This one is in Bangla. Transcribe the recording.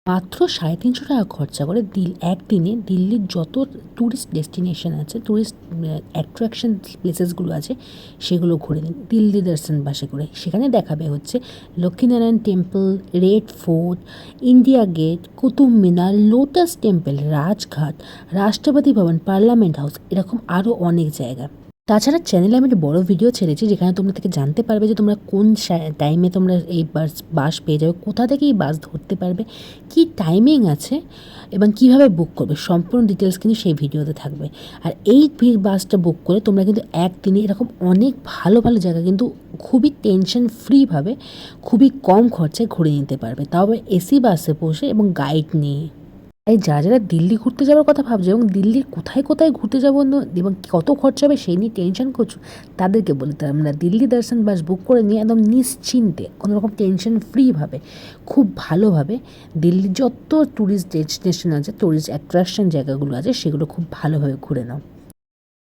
মাত্র ৩৫০ টাকা খরচা করে একদিনে দিল্লির যত ট্যুরিস্ট ডেস্টিনেশন আছে, ট্যুরিস্ট অ্যাট্রাকশন প্লেসেসগুলো আছে, সেগুলো ঘুরে নিন দিল্লি দর্শন বাসে করে। সেখানে দেখাবে হচ্ছে Laxminarayan temple, Red Fort, India Gate, Qutub Minar, Lotus Temple, Rajghat, Rashtrapati Bhavan, parliament house, এরকম আরও অনেক জায়গা। তাছাড়া চ্যানেলে আমি একটা বড় ভিডিও ছেড়েছি, যেখানে তোমরা থেকে জানতে পারবে যে তোমরা কোন টাইমে তোমরা এই বাস পেয়ে যাবে, কোথা থেকে এই বাস ধরতে পারবে, কি টাইমিং আছে এবং কিভাবে বুক করবে, সম্পূর্ণ ডিটেলস কিন্তু সেই ভিডিওতে থাকবে। আর এই বাসটা বুক করে তোমরা কিন্তু একদিনে এরকম অনেক ভালো ভালো জায়গা কিন্তু খুবই টেনশন ফ্রিভাবে, খুবই কম খরচায় ঘুরে নিতে পারবে, তাও এসি বাসে বসে এবং গাইড নিয়ে। এই যারা দিল্লি ঘুরতে যাওয়ার কথা ভাবছো এবং দিল্লির কোথায় কোথায় ঘুরতে যাবো এবং কত খরচা হবে সেই নিয়ে টেনশন করছো, তাদেরকে বলি আমরা দিল্লি দর্শন বাস বুক করে নিয়ে একদম নিশ্চিন্তে, কোনো রকম টেনশন ফ্রিভাবে, খুব ভালোভাবে দিল্লির যত ট্যুরিস্ট ডেস্টিনেশন আছে, ট্যুরিস্ট অ্যাট্রাকশন জায়গাগুলো আছে, সেগুলো খুব ভালোভাবে ঘুরে নাও।